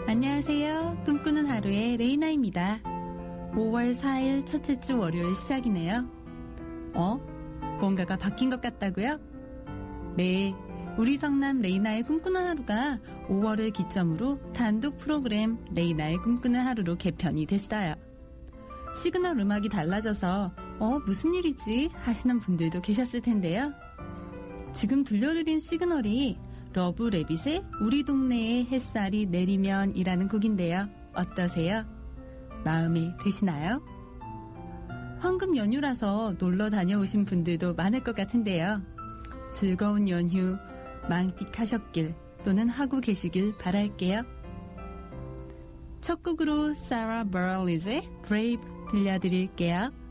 안녕하세요. 꿈꾸는 하루의 레이나입니다. 5월 4일 첫째 주 월요일 시작이네요. 뭔가가 바뀐 것 같다고요? 네, 우리 성남 레이나의 꿈꾸는 하루가 5월을 기점으로 단독 프로그램 레이나의 꿈꾸는 하루로 개편이 됐어요. 시그널 음악이 달라져서 무슨 일이지 하시는 분들도 계셨을 텐데요. 지금 들려드린 시그널이 러브레빗의 우리 동네에 햇살이 내리면 이라는 곡인데요. 어떠세요? 마음에 드시나요? 황금 연휴라서 놀러 다녀오신 분들도 많을 것 같은데요. 즐거운 연휴 만끽하셨길 또는 하고 계시길 바랄게요. 첫 곡으로 사라 버럴리즈의 Brave 들려드릴게요.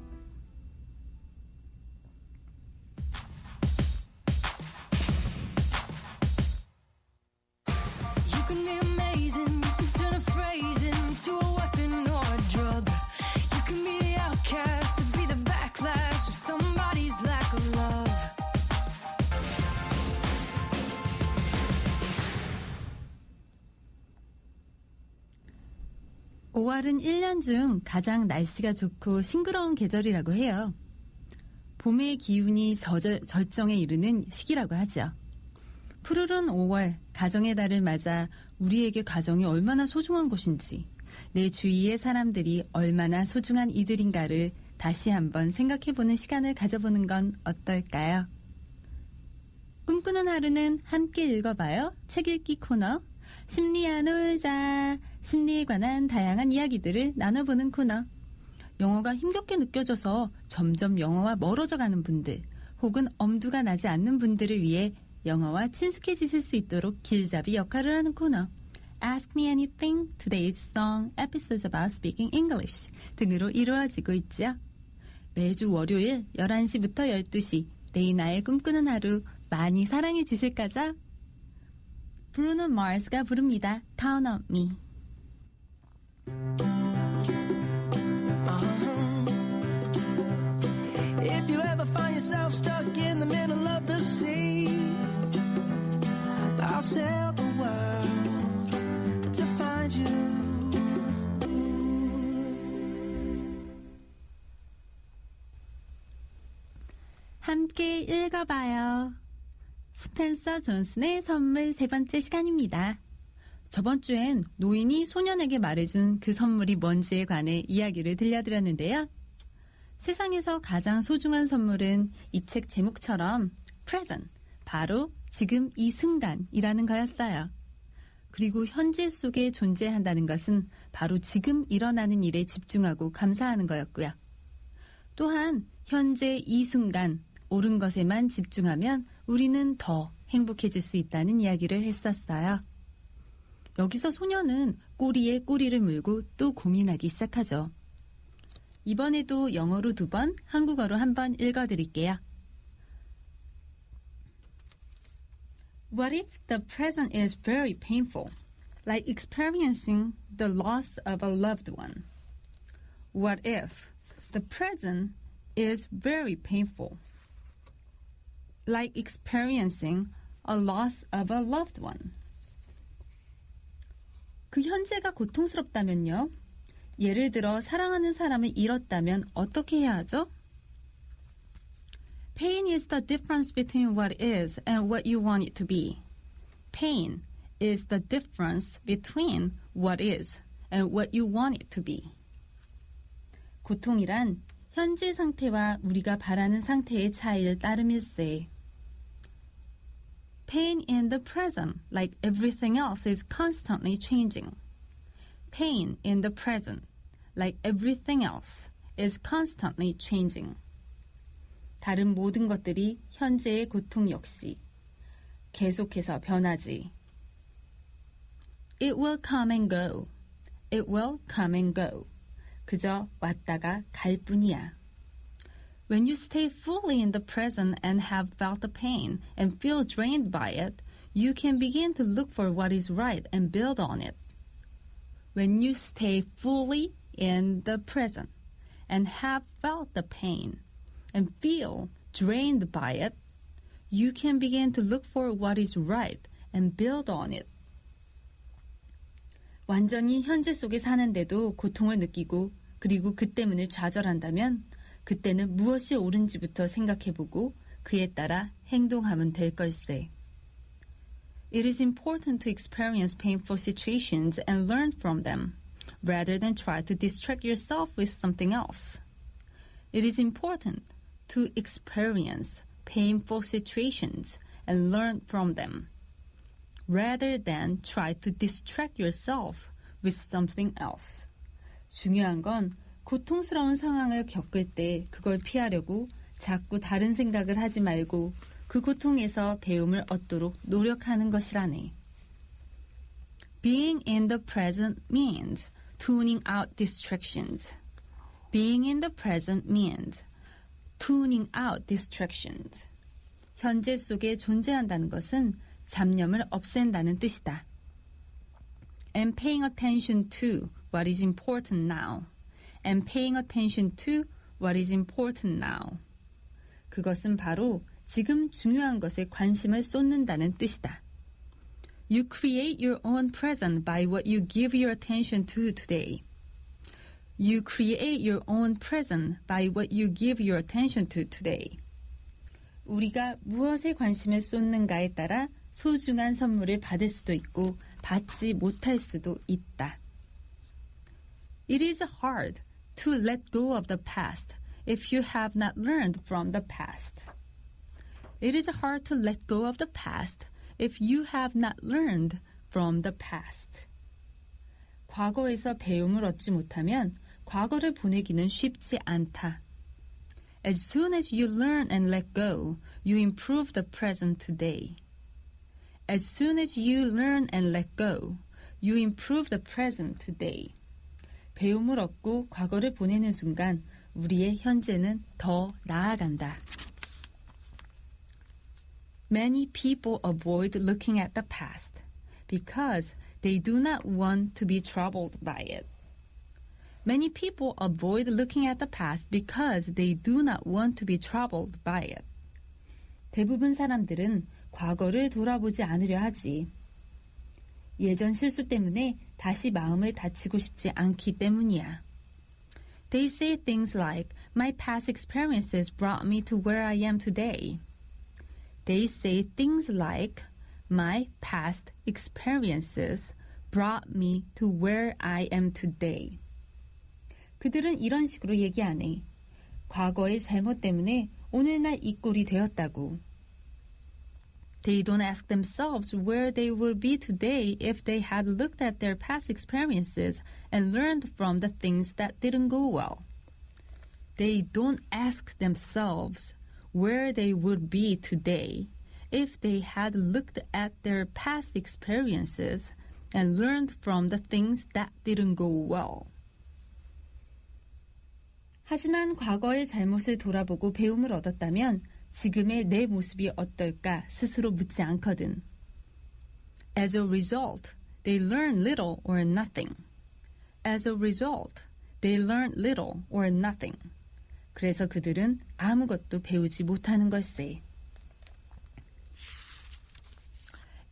오 5월은 1년 중 가장 날씨가 좋고 싱그러운 계절이라고 해요. 봄의 기운이 절정에 이르는 시기라고 하죠. 푸르른 5월, 가정의 달을 맞아 우리에게 가정이 얼마나 소중한 것인지, 내 주위의 사람들이 얼마나 소중한 이들인가를 다시 한번 생각해보는 시간을 가져보는 건 어떨까요? 꿈꾸는 하루는 함께 읽어봐요. 책 읽기 코너. 심리야 놀자. 심리에 관한 다양한 이야기들을 나눠보는 코너. 영어가 힘겹게 느껴져서 점점 영어와 멀어져가는 분들, 혹은 엄두가 나지 않는 분들을 위해 영어와 친숙해지실 수 있도록 길잡이 역할을 하는 코너. Ask Me Anything, Today's Song, Episodes About Speaking English 등으로 이루어지고 있죠. 매주 월요일 11시부터 12시 레이나의 꿈꾸는 하루 많이 사랑해 주실 거죠? 브루노 마스가 부릅니다. Count on Me. If you ever find yourself stuck in the middle of the sea, I'll sail the world to find you. 함께 읽어봐요. 스펜서 존슨의 선물 세 번째 시간입니다. 저번 주엔 노인이 소년에게 말해준 그 선물이 뭔지에 관해 이야기를 들려드렸는데요. 세상에서 가장 소중한 선물은 이 책 제목처럼 present, 바로 지금 이 순간이라는 거였어요. 그리고 현재 속에 존재한다는 것은 바로 지금 일어나는 일에 집중하고 감사하는 거였고요. 또한 현재 이 순간, 옳은 것에만 집중하면 우리는 더 행복해질 수 있다는 이야기를 했었어요. 여기서 소녀는 꼬리에 꼬리를 물고 또 고민하기 시작하죠. 이번에도 영어로 2번, 한국어로 1번 읽어드릴게요. What if the present is very painful, like experiencing the loss of a loved one? What if the present is very painful, like experiencing a loss of a loved one? 그 현재가 고통스럽다면요? 예를 들어 사랑하는 사람을 잃었다면 어떻게 해야 하죠? Pain is the difference between what is and what you want it to be. Pain is the difference between what is and what you want it to be. 고통이란 현재 상태와 우리가 바라는 상태의 차이를 따름일세. Pain in the present, like everything else, is constantly changing. Pain in the present, like everything else, is constantly changing. 다른 모든 것들이 현재의 고통 역시 계속해서 변하지. It will come and go. It will come and go. 그저 왔다가 갈 뿐이야. When you stay fully in the present and have felt the pain and feel drained by it, you can begin to look for what is right and build on it. When you stay fully in the present and have felt the pain and feel drained by it, you can begin to look for what is right and build on it. 완전히 현재 속에 사는데도 고통을 느끼고 그리고 그 때문에 좌절한다면 그때는 무엇이 옳은지부터 생각해보고 그에 따라 행동하면 될 걸세. It is important to experience painful situations and learn from them, rather than try to distract yourself with something else. It is important to experience painful situations and learn from them, rather than try to distract yourself with something else. 중요한 건 고통스러운 상황을 겪을 때 그걸 피하려고 자꾸 다른 생각을 하지 말고 그 고통에서 배움을 얻도록 노력하는 것이라네. Being in the present means tuning out distractions. Being in the present means tuning out distractions. 현재 속에 존재한다는 것은 잡념을 없앤다는 뜻이다. And paying attention to what is important now. And paying attention to what is important now. 그것은 바로 지금 중요한 것에 관심을 쏟는다는 뜻이다. You create your own present by what you give your attention to today. You create your own present by what you give your attention to today. 우리가 무엇에 관심을 쏟는가에 따라 소중한 선물을 받을 수도 있고 받지 못할 수도 있다. It is hard to let go of the past if you have not learned from the past. It is hard to let go of the past if you have not learned from the past. 과거에서 배움을 얻지 못하면 과거를 보내기는 쉽지 않다. As soon as you learn and let go, you improve the present today. As soon as you learn and let go, you improve the present today. 배움을 얻고 과거를 보내는 순간 우리의 현재는 더 나아간다. Many people avoid looking at the past because they do not want to be troubled by it. Many people avoid looking at the past because they do not want to be troubled by it. 대부분 사람들은 과거를 돌아보지 않으려 하지. 예전 실수 때문에 다시 마음을 다치고 싶지 않기 때문이야. They say things like, my past experiences brought me to where I am today. They say things like, my past experiences brought me to where I am today. 그들은 이런 식으로 얘기하네. 과거의 잘못 때문에 오늘날 이 꼴이 되었다고. They don't ask themselves where they would be today if they had looked at their past experiences and learned from the things that didn't go well. They don't ask themselves where they would be today if they had looked at their past experiences and learned from the things that didn't go well. 하지만 과거의 잘못을 돌아보고 배움을 얻었다면 지금의 내 모습이 어떨까 스스로 묻지 않거든. As a result, they learn little or nothing. As a result, they learn little or nothing. 그래서 그들은 아무것도 배우지 못하는 걸세.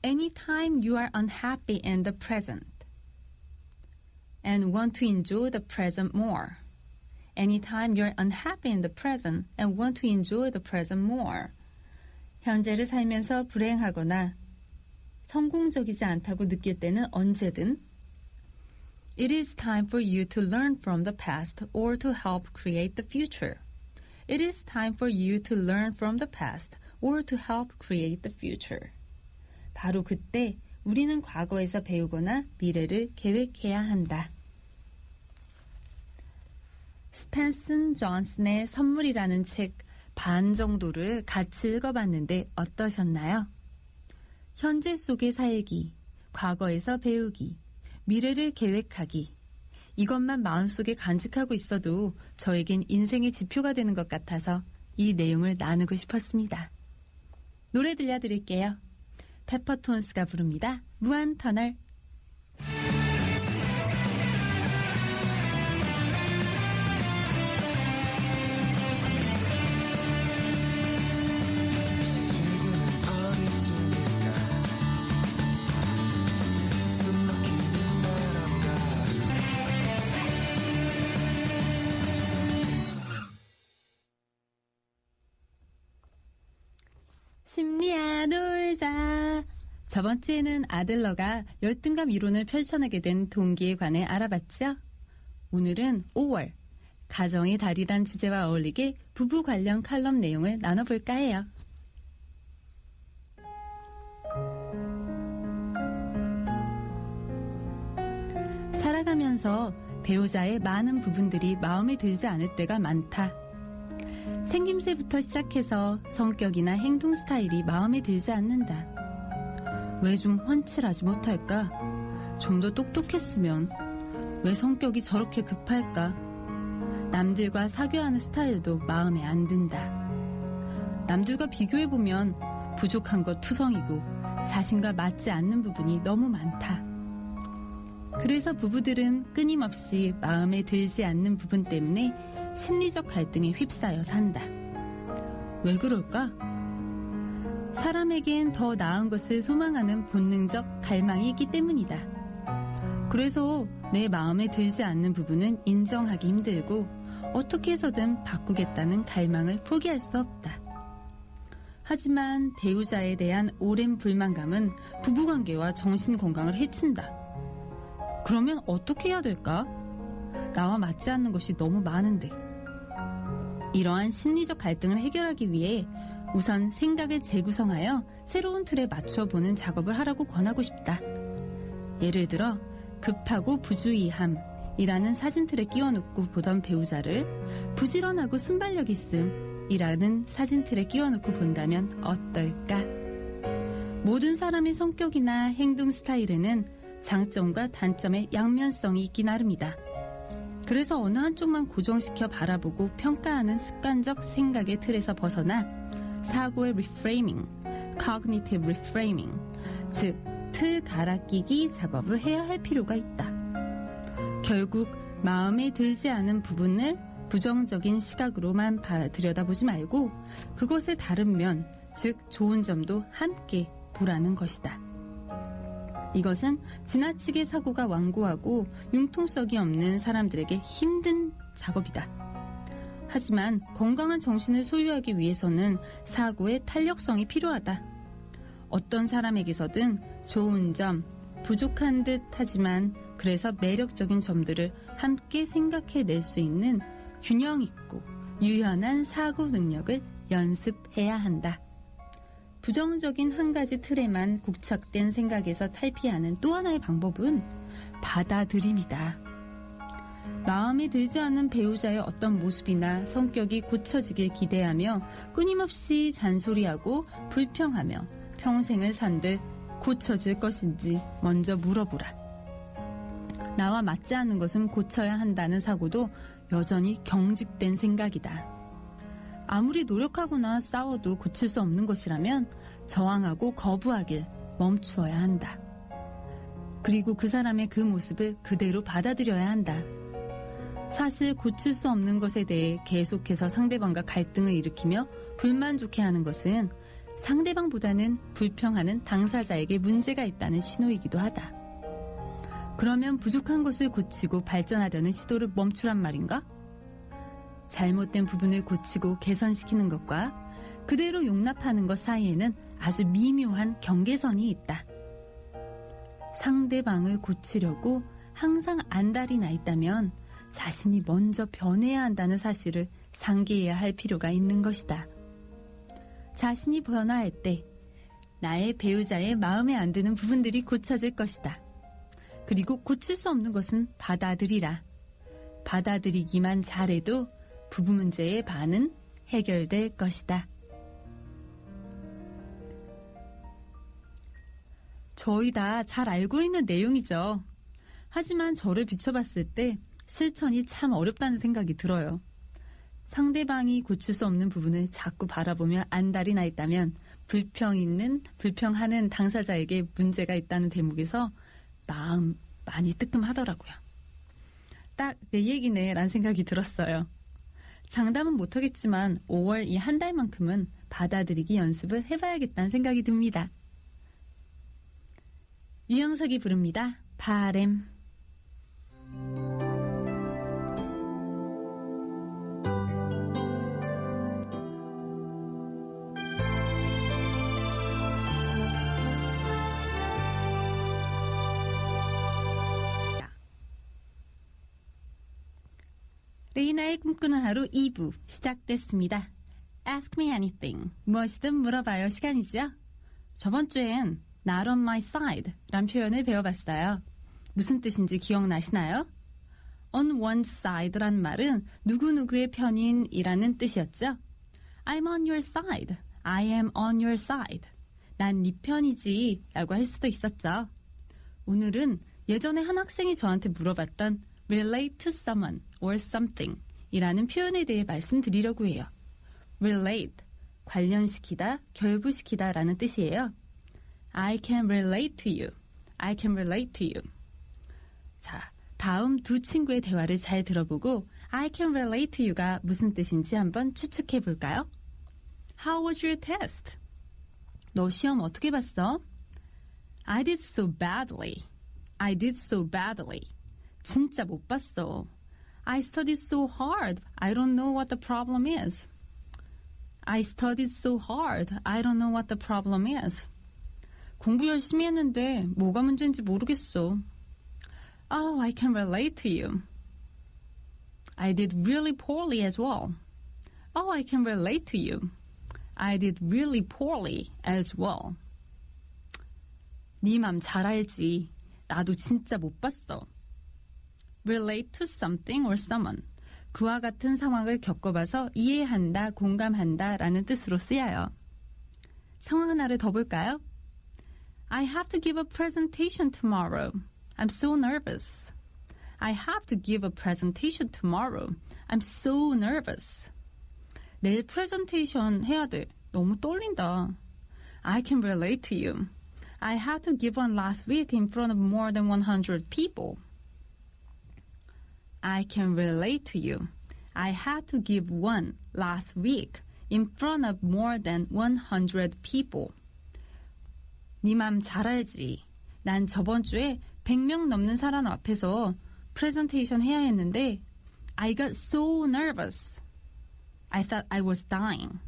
Anytime you are unhappy in the present and want to enjoy the present more. Anytime you're unhappy in the present and want to enjoy the present more. 현재를 살면서 불행하거나 성공적이지 않다고 느낄 때는 언제든 It is time for you to learn from the past or to help create the future. It is time for you to learn from the past or to help create the future. 바로 그때 우리는 과거에서 배우거나 미래를 계획해야 한다. 스펜슨 존슨의 선물이라는 책 반 정도를 같이 읽어봤는데 어떠셨나요? 현재 속에 살기, 과거에서 배우기, 미래를 계획하기. 이것만 마음속에 간직하고 있어도 저에겐 인생의 지표가 되는 것 같아서 이 내용을 나누고 싶었습니다. 노래 들려드릴게요. 페퍼톤스가 부릅니다. 무한터널. 지금은 어디쯤일까 숨 막히는 나라 시작! 저번 주에는 아들러가 열등감 이론을 펼쳐내게 된 동기에 관해 알아봤죠? 오늘은 5월, 가정의 달이란 주제와 어울리게 부부 관련 칼럼 내용을 나눠볼까 해요. 살아가면서 배우자의 많은 부분들이 마음에 들지 않을 때가 많다. 생김새부터 시작해서 성격이나 행동 스타일이 마음에 들지 않는다. 왜 좀 훤칠하지 못할까? 좀 더 똑똑했으면. 왜 성격이 저렇게 급할까? 남들과 사교하는 스타일도 마음에 안 든다. 남들과 비교해보면 부족한 것 투성이고 자신과 맞지 않는 부분이 너무 많다. 그래서 부부들은 끊임없이 마음에 들지 않는 부분 때문에 심리적 갈등에 휩싸여 산다. 왜 그럴까? 사람에겐 더 나은 것을 소망하는 본능적 갈망이 있기 때문이다. 그래서 내 마음에 들지 않는 부분은 인정하기 힘들고 어떻게 해서든 바꾸겠다는 갈망을 포기할 수 없다. 하지만 배우자에 대한 오랜 불만감은 부부관계와 정신건강을 해친다. 그러면 어떻게 해야 될까? 나와 맞지 않는 것이 너무 많은데. 이러한 심리적 갈등을 해결하기 위해 우선 생각을 재구성하여 새로운 틀에 맞춰보는 작업을 하라고 권하고 싶다. 예를 들어 급하고 부주의함이라는 사진틀에 끼워놓고 보던 배우자를 부지런하고 순발력 있음이라는 사진틀에 끼워놓고 본다면 어떨까? 모든 사람의 성격이나 행동 스타일에는 장점과 단점의 양면성이 있기 나름이다. 그래서 어느 한쪽만 고정시켜 바라보고 평가하는 습관적 생각의 틀에서 벗어나 사고의 리프레이밍, cognitive reframing, 즉 틀 갈아 끼기 작업을 해야 할 필요가 있다. 결국 마음에 들지 않은 부분을 부정적인 시각으로만 들여다보지 말고 그것의 다른 면, 즉 좋은 점도 함께 보라는 것이다. 이것은 지나치게 사고가 완고하고 융통성이 없는 사람들에게 힘든 작업이다. 하지만 건강한 정신을 소유하기 위해서는 사고의 탄력성이 필요하다. 어떤 사람에게서든 좋은 점, 부족한 듯 하지만 그래서 매력적인 점들을 함께 생각해낼 수 있는 균형 있고 유연한 사고 능력을 연습해야 한다. 부정적인 한 가지 틀에만 국착된 생각에서 탈피하는 또 하나의 방법은 받아들임이다. 마음에 들지 않는 배우자의 어떤 모습이나 성격이 고쳐지길 기대하며 끊임없이 잔소리하고 불평하며 평생을 산 듯 고쳐질 것인지 먼저 물어보라. 나와 맞지 않는 것은 고쳐야 한다는 사고도 여전히 경직된 생각이다. 아무리 노력하거나 싸워도 고칠 수 없는 것이라면 저항하고 거부하길 멈추어야 한다. 그리고 그 사람의 그 모습을 그대로 받아들여야 한다. 사실 고칠 수 없는 것에 대해 계속해서 상대방과 갈등을 일으키며 불만족해 하는 것은 상대방보다는 불평하는 당사자에게 문제가 있다는 신호이기도 하다. 그러면 부족한 것을 고치고 발전하려는 시도를 멈추란 말인가? 잘못된 부분을 고치고 개선시키는 것과 그대로 용납하는 것 사이에는 아주 미묘한 경계선이 있다. 상대방을 고치려고 항상 안달이 나 있다면 자신이 먼저 변해야 한다는 사실을 상기해야 할 필요가 있는 것이다. 자신이 변화할 때 나의 배우자의 마음에 안 드는 부분들이 고쳐질 것이다. 그리고 고칠 수 없는 것은 받아들이라. 받아들이기만 잘해도 부부 문제의 반은 해결될 것이다. 저희 다 잘 알고 있는 내용이죠. 하지만 저를 비춰봤을 때 실천이 참 어렵다는 생각이 들어요. 상대방이 고칠 수 없는 부분을 자꾸 바라보며 안달이 나 있다면 불평하는 당사자에게 문제가 있다는 대목에서 마음 많이 뜨끔하더라고요. 딱 내 얘기네 라는 생각이 들었어요. 장담은 못하겠지만 5월 이 한 달만큼은 받아들이기 연습을 해봐야겠다는 생각이 듭니다. 유영석이 부릅니다. 바램. 레이나의 꿈꾸는 하루 2부 시작됐습니다. Ask me anything. 무엇이든 물어봐요 시간이죠. 저번 주엔 Not on my side 란 표현을 배워봤어요. 무슨 뜻인지 기억나시나요? On one side 란 말은 누구누구의 편인이라는 뜻이었죠. I'm on your side. I am on your side. 난 네 편이지 라고 할 수도 있었죠. 오늘은 예전에 한 학생이 저한테 물어봤던 relate to someone or something 이라는 표현에 대해 말씀드리려고 해요. relate, 관련시키다, 결부시키다 라는 뜻이에요. I can relate to you. I can relate to you. 자, 다음 두 친구의 대화를 잘 들어보고 I can relate to you가 무슨 뜻인지 한번 추측해 볼까요? How was your test? 너 시험 어떻게 봤어? I did so badly. I did so badly. 진짜 못 봤어. I studied so hard. I don't know what the problem is. I studied so hard. I don't know what the problem is. 공부 열심히 했는데 뭐가 문제인지 모르겠어. Oh, I can relate to you. I did really poorly as well. Oh, I can relate to you. I did really poorly as well. 네 맘 잘 알지. 나도 진짜 못 봤어. relate to something or someone. 그와 같은 상황을 겪어봐서 이해한다, 공감한다 라는 뜻으로 쓰여요. 상황 하나를 더 볼까요? I have to give a presentation tomorrow. I'm so nervous. I have to give a presentation tomorrow. I'm so nervous. 내일 프레젠테이션 해야 돼. 너무 떨린다. I can relate to you. I had to give one last week in front of more than 100 people. I can relate to you. I had to give one last week in front of more than 100 people. 네 맘 잘 알지. 난 저번 주에 100명 넘는 사람 앞에서 프레젠테이션 해야 했는데 I got so nervous. I thought I was dying.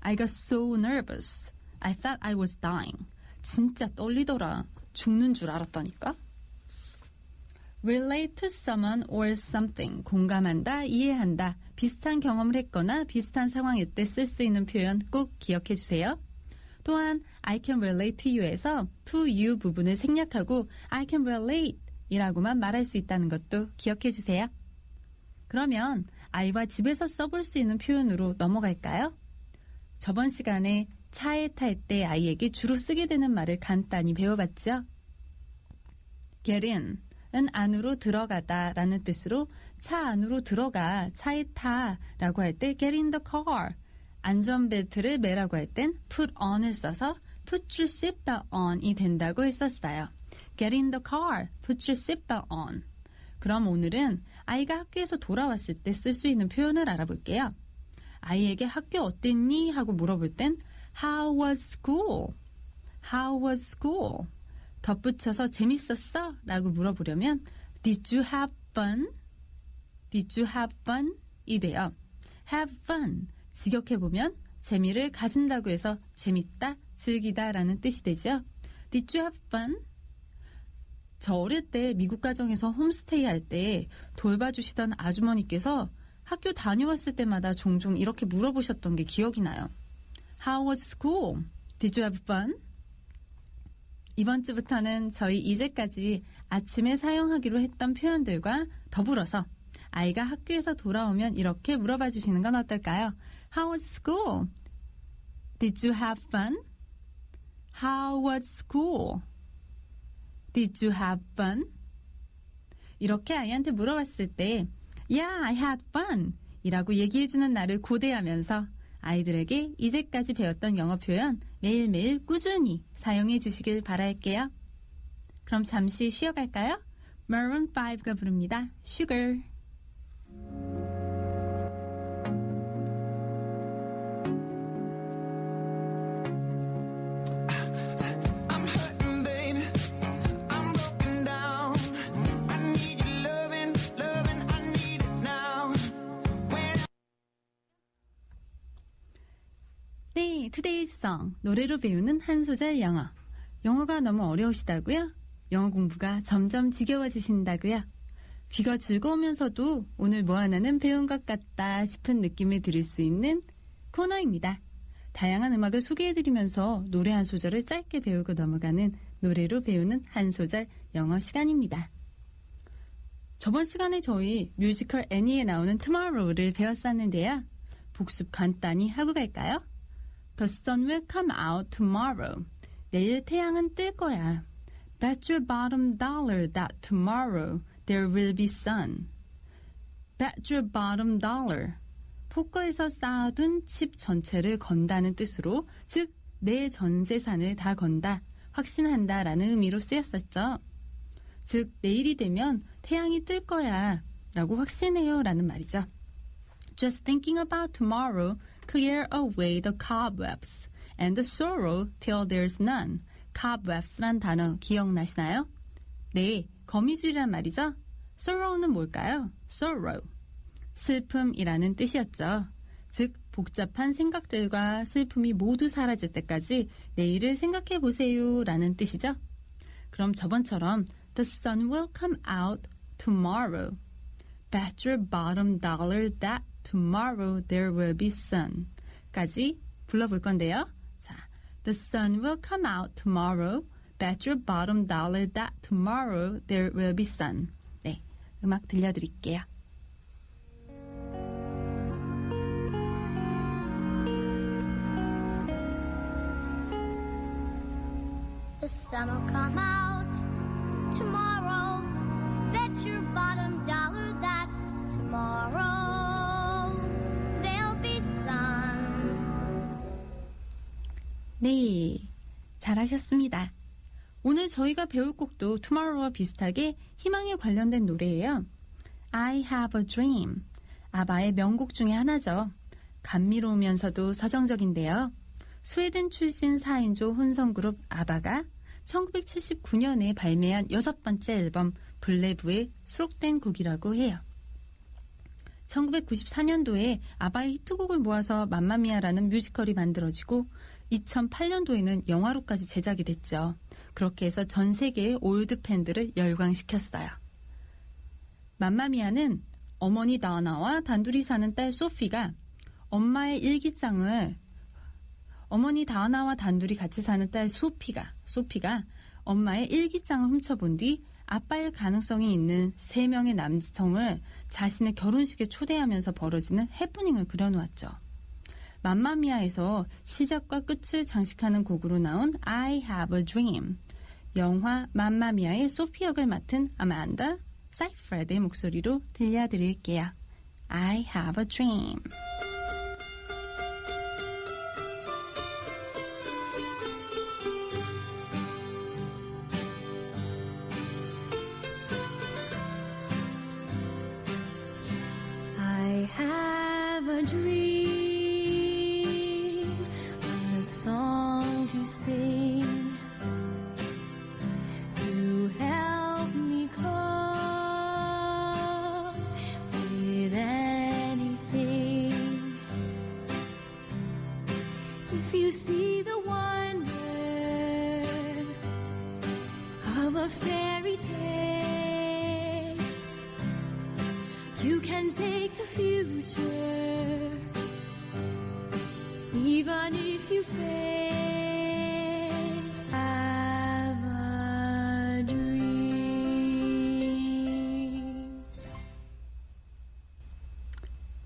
I got so nervous. I thought I was dying. 진짜 떨리더라. 죽는 줄 알았다니까. relate to someone or something. 공감한다, 이해한다. 비슷한 경험을 했거나 비슷한 상황일 때 쓸 수 있는 표현 꼭 기억해 주세요. 또한 I can relate to you에서 to you 부분을 생략하고 I can relate 이라고만 말할 수 있다는 것도 기억해 주세요. 그러면 아이와 집에서 써볼 수 있는 표현으로 넘어갈까요? 저번 시간에 차에 탈 때 아이에게 주로 쓰게 되는 말을 간단히 배워봤죠? get in 은 안으로 들어가다 라는 뜻으로 차 안으로 들어가, 차에 타 라고 할 때 get in the car, 안전벨트를 매라고 할 땐 put on을 써서 put your seatbelt on이 된다고 했었어요. get in the car, put your seatbelt on. 그럼 오늘은 아이가 학교에서 돌아왔을 때 쓸 수 있는 표현을 알아볼게요. 아이에게 학교 어땠니? 하고 물어볼 땐 How was school? How was school? 덧붙여서 재밌었어? 라고 물어보려면 Did you have fun? Did you have fun? 이 돼요. Have fun. 직역해보면 재미를 가진다고 해서 재밌다, 즐기다 라는 뜻이 되죠. Did you have fun? 저 어릴 때 미국 가정에서 홈스테이 할 때 돌봐주시던 아주머니께서 학교 다녀왔을 때마다 종종 이렇게 물어보셨던 게 기억이 나요. How was school? Did you have fun? 이번 주부터는 저희 이제까지 아침에 사용하기로 했던 표현들과 더불어서 아이가 학교에서 돌아오면 이렇게 물어봐 주시는 건 어떨까요? How was school? Did you have fun? How was school? Did you have fun? 이렇게 아이한테 물어봤을 때 Yeah, I had fun 이라고 얘기해주는 나를 고대하면서 아이들에게 이제까지 배웠던 영어 표현 매일매일 꾸준히 사용해 주시길 바랄게요. 그럼 잠시 쉬어갈까요? Maroon 5가 부릅니다. Sugar. 네, Today's Song, 노래로 배우는 한 소절 영어. 영어가 너무 어려우시다고요? 영어 공부가 점점 지겨워지신다고요? 귀가 즐거우면서도 오늘 뭐 하나는 배운 것 같다 싶은 느낌을 들을 수 있는 코너입니다. 다양한 음악을 소개해드리면서 노래 한 소절을 짧게 배우고 넘어가는 노래로 배우는 한 소절 영어 시간입니다. 저번 시간에 저희 뮤지컬 애니에 나오는 Tomorrow를 배웠었는데요. 복습 간단히 하고 갈까요? The sun will come out tomorrow. 내일 태양은 뜰 거야. Bet your bottom dollar that tomorrow there will be sun. Bet your bottom dollar. 포커에서 쌓아둔 칩 전체를 건다는 뜻으로, 즉 내 전 재산을 다 건다, 확신한다 라는 의미로 쓰였었죠. 즉 내일이 되면 태양이 뜰 거야 라고 확신해요 라는 말이죠. Just thinking about tomorrow clear away the cobwebs and the sorrow till there's none. cobwebs란 단어 기억나시나요? 네, 거미줄이란 말이죠. sorrow는 뭘까요? sorrow, 슬픔이라는 뜻이었죠. 즉 복잡한 생각들과 슬픔이 모두 사라질 때까지 내일을 생각해 보세요 라는 뜻이죠. 그럼 저번처럼 The sun will come out tomorrow. Bet your bottom dollar that tomorrow there will be sun. 까지 불러볼 건데요. 자, The sun will come out tomorrow. Bet your bottom dollar that tomorrow there will be sun. 네, 음악 들려드릴게요. The sun will come out tomorrow. Bet your bottom dollar that tomorrow there'll be sun. 네, 잘하셨습니다. 오늘 저희가 배울 곡도 Tomorrow와 비슷하게 희망에 관련된 노래예요. I have a dream. 아바의 명곡 중에 하나죠. 감미로우면서도 서정적인데요. 스웨덴 출신 4인조 혼성그룹 아바가 1979년에 발매한 6번째 앨범 블레브에 수록된 곡이라고 해요. 1994년도에 아바의 히트곡을 모아서 맘마미아라는 뮤지컬이 만들어지고 2008년도에는 영화로까지 제작이 됐죠. 그렇게 해서 전 세계의 올드 팬들을 열광시켰어요. 맘마미아는 어머니 다나와 단둘이 사는 딸 소피가 엄마의 일기장을 어머니 다나와 단둘이 같이 사는 딸 소피가 엄마의 일기장을 훔쳐본 뒤 아빠일 가능성이 있는 3명의 남성을 자신의 결혼식에 초대하면서 벌어지는 해프닝을 그려놓았죠. 맘마미아에서 시작과 끝을 장식하는 곡으로 나온 I have a dream. 영화 맘마미아의 소피 역을 맡은 아만다 사이프레드의 목소리로 들려드릴게요. I have a dream. I have a dream, a song to sing, to help me cope with anything. If you see the wonder of a fairy tale, you can take the future, even if you fail. Have a dream.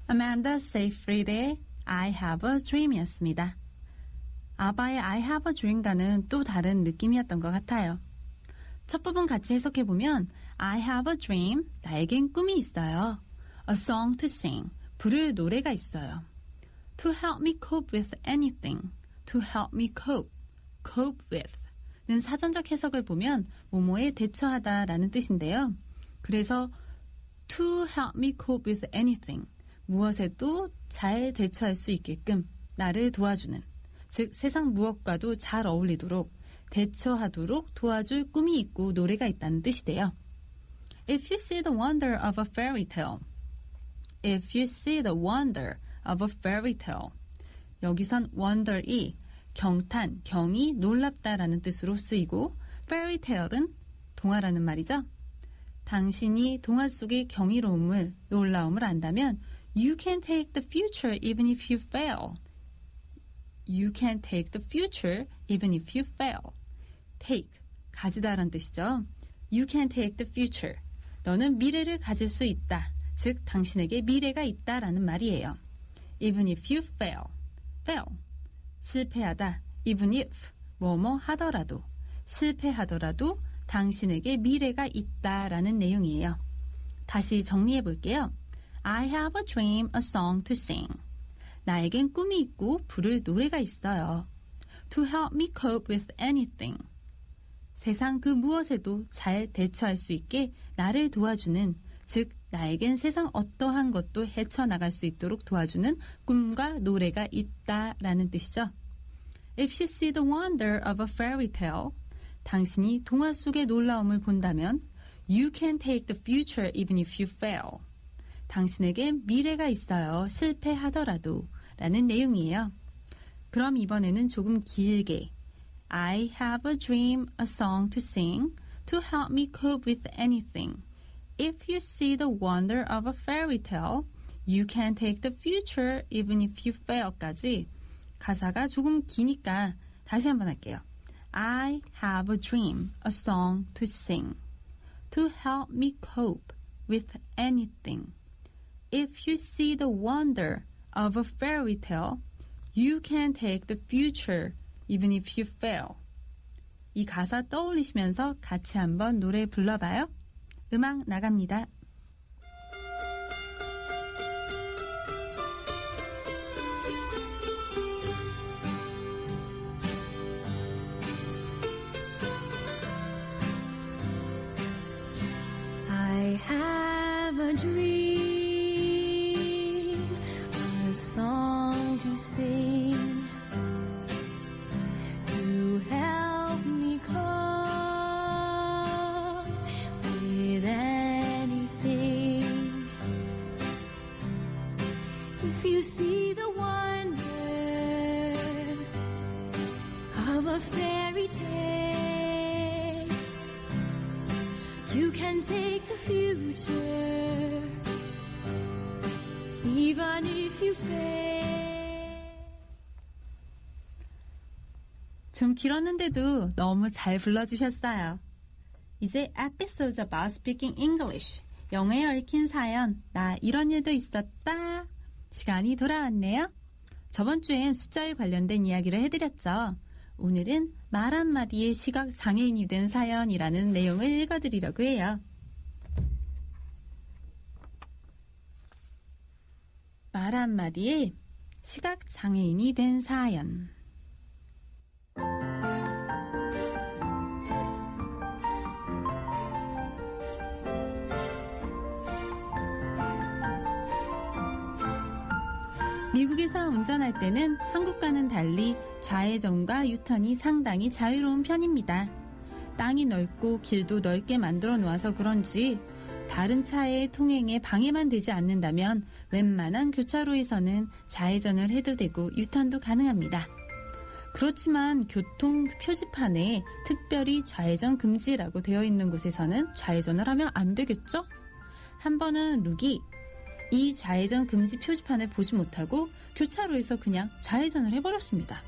아만다 세이프리드의 I have a dream이었습니다. 아바의 I have a dream과는 또 다른 느낌이었던 것 같아요. 첫 부분 같이 해석해보면 I have a dream, 나에겐 꿈이 있어요. A song to sing, 부를 노래가 있어요. To help me cope with anything, to help me cope with 는 사전적 해석을 보면 뭐뭐에 대처하다 라는 뜻인데요. 그래서 to help me cope with anything, 무엇에도 잘 대처할 수 있게끔 나를 도와주는, 즉 세상 무엇과도 잘 어울리도록 대처하도록 도와줄 꿈이 있고 노래가 있다는 뜻이 돼요. If you see the wonder of a fairy tale. If you see the wonder of a fairy tale. 여기선 wonder이 경탄, 경이 놀랍다라는 뜻으로 쓰이고 fairy tale은 동화라는 말이죠. 당신이 동화 속의 경이로움을, 놀라움을 안다면 You can take the future even if you fail. You can take the future even if you fail. Take, 가지다라는 뜻이죠. You can take the future. 너는 미래를 가질 수 있다. 즉, 당신에게 미래가 있다라는 말이에요. Even if you fail. fail. 실패하다. Even if. 뭐뭐 하더라도. 실패하더라도 당신에게 미래가 있다라는 내용이에요. 다시 정리해 볼게요. I have a dream, a song to sing. 나에겐 꿈이 있고 부를 노래가 있어요. To help me cope with anything. 세상 그 무엇에도 잘 대처할 수 있게 나를 도와주는, 즉 나에겐 세상 어떠한 것도 헤쳐나갈 수 있도록 도와주는 꿈과 노래가 있다라는 뜻이죠. If you see the wonder of a fairy tale, 당신이 동화 속의 놀라움을 본다면 You can take the future even if you fail. 당신에게 미래가 있어요. 실패하더라도 라는 내용이에요. 그럼 이번에는 조금 길게 I have a dream, a song to sing to help me cope with anything. If you see the wonder of a fairy tale, you can take the future even if you fail까지 가사가 조금 기니까 다시 한번 할게요. I have a dream, a song to sing to help me cope with anything. If you see the wonder of a fairy tale, you can take the future even if you fail. 이 가사 떠올리시면서 같이 한번 노래 불러봐요. 음악 나갑니다. I have a dream, a song to sing, to help me cope with anything. If you see the wonder of a fairy tale, you can take the future, even if you fail. 좀 길었는데도 너무 잘 불러주셨어요. 이제 Episodes about Speaking English, 영어에 얽힌 사연, 나 이런 일도 있었다 시간이 돌아왔네요. 저번 주엔 숫자에 관련된 이야기를 해드렸죠. 오늘은 말 한마디에 시각 장애인이 된 사연이라는 내용을 읽어드리려고 해요. 말 한마디에 시각 장애인이 된 사연. 미국에서 운전할 때는 한국과는 달리 좌회전과 유턴이 상당히 자유로운 편입니다. 땅이 넓고 길도 넓게 만들어 놓아서 그런지 다른 차의 통행에 방해만 되지 않는다면 웬만한 교차로에서는 좌회전을 해도 되고 유턴도 가능합니다. 그렇지만 교통 표지판에 특별히 좌회전 금지라고 되어 있는 곳에서는 좌회전을 하면 안 되겠죠? 한 번은 룩이 이 좌회전 금지 표지판을 보지 못하고 교차로에서 그냥 좌회전을 해버렸습니다.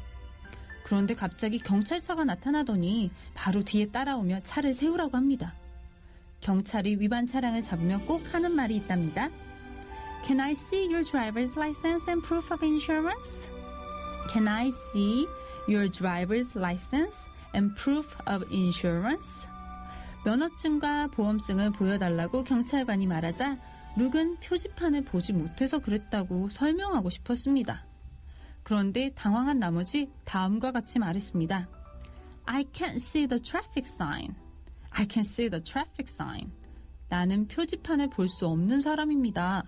그런데 갑자기 경찰차가 나타나더니 바로 뒤에 따라오며 차를 세우라고 합니다. 경찰이 위반 차량을 잡으며 꼭 하는 말이 있답니다. Can I see your driver's license and proof of insurance? Can I see your driver's license and proof of insurance? 면허증과 보험증을 보여달라고 경찰관이 말하자 룩은 표지판을 보지 못해서 그랬다고 설명하고 싶었습니다. 그런데 당황한 나머지 다음과 같이 말했습니다. I can't see the traffic sign. I can see the traffic sign. 나는 표지판을 볼 수 없는 사람입니다.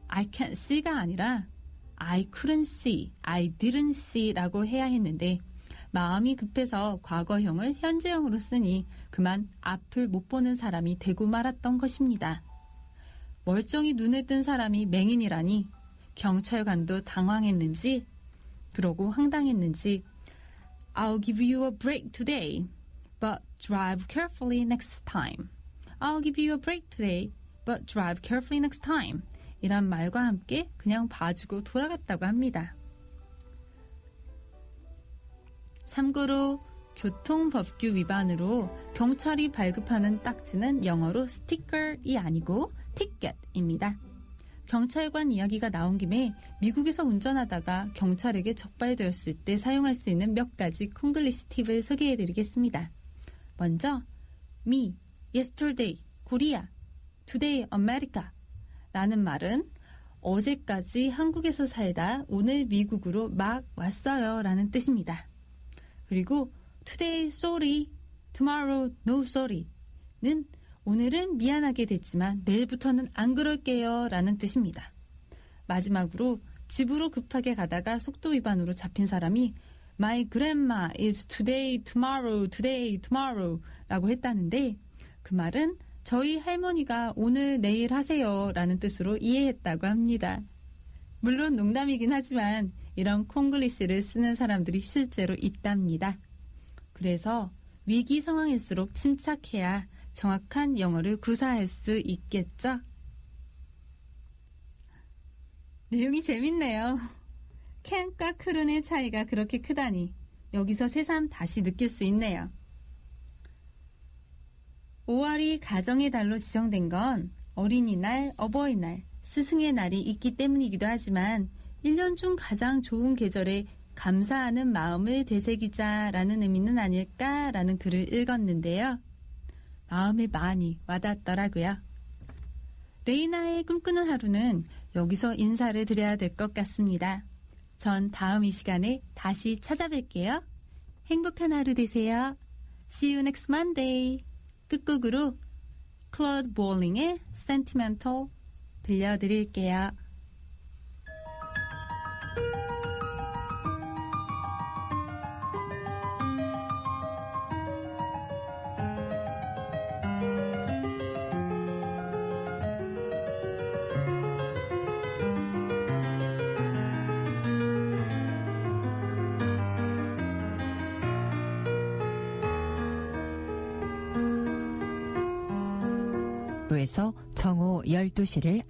I can't see가 아니라 I couldn't see, I didn't see 라고 해야 했는데 마음이 급해서 과거형을 현재형으로 쓰니 그만 앞을 못 보는 사람이 되고 말았던 것입니다. 멀쩡히 눈에 뜬 사람이 맹인이라니 경찰관도 당황했는지 그러고 황당했는지 I'll give you a break today, but drive carefully next time. I'll give you a break today, but drive carefully next time. 이란 말과 함께 그냥 봐주고 돌아갔다고 합니다. 참고로 교통법규 위반으로 경찰이 발급하는 딱지는 영어로 스티커이 아니고 티켓입니다. 경찰관 이야기가 나온 김에 미국에서 운전하다가 경찰에게 적발되었을 때 사용할 수 있는 몇 가지 콩글리시 팁을 소개해드리겠습니다. 먼저 me, yesterday, Korea, today, America 라는 말은 어제까지 한국에서 살다 오늘 미국으로 막 왔어요 라는 뜻입니다. 그리고 today, sorry, tomorrow, no sorry 는 오늘은 미안하게 됐지만 내일부터는 안 그럴게요 라는 뜻입니다. 마지막으로 집으로 급하게 가다가 속도 위반으로 잡힌 사람이 My grandma is today, tomorrow 라고 했다는데 그 말은 저희 할머니가 오늘 내일 하세요 라는 뜻으로 이해했다고 합니다. 물론 농담이긴 하지만 이런 콩글리시를 쓰는 사람들이 실제로 있답니다. 그래서 위기 상황일수록 침착해야 정확한 영어를 구사할 수 있겠죠? 내용이 재밌네요. 캔과 크룬의 차이가 그렇게 크다니 여기서 새삼 다시 느낄 수 있네요. 5월이 가정의 달로 지정된 건 어린이날, 어버이날, 스승의 날이 있기 때문이기도 하지만 1년 중 가장 좋은 계절에 감사하는 마음을 되새기자라는 의미는 아닐까라는 글을 읽었는데요. 마음에 많이 와닿더라고요. 레이나의 꿈꾸는 하루는 여기서 인사를 드려야 될 것 같습니다. 전 다음 이 시간에 다시 찾아뵐게요. 행복한 하루 되세요. See you next Monday. 끝곡으로 클로드 볼링의 Sentimental 들려드릴게요. 에서 정오 12시를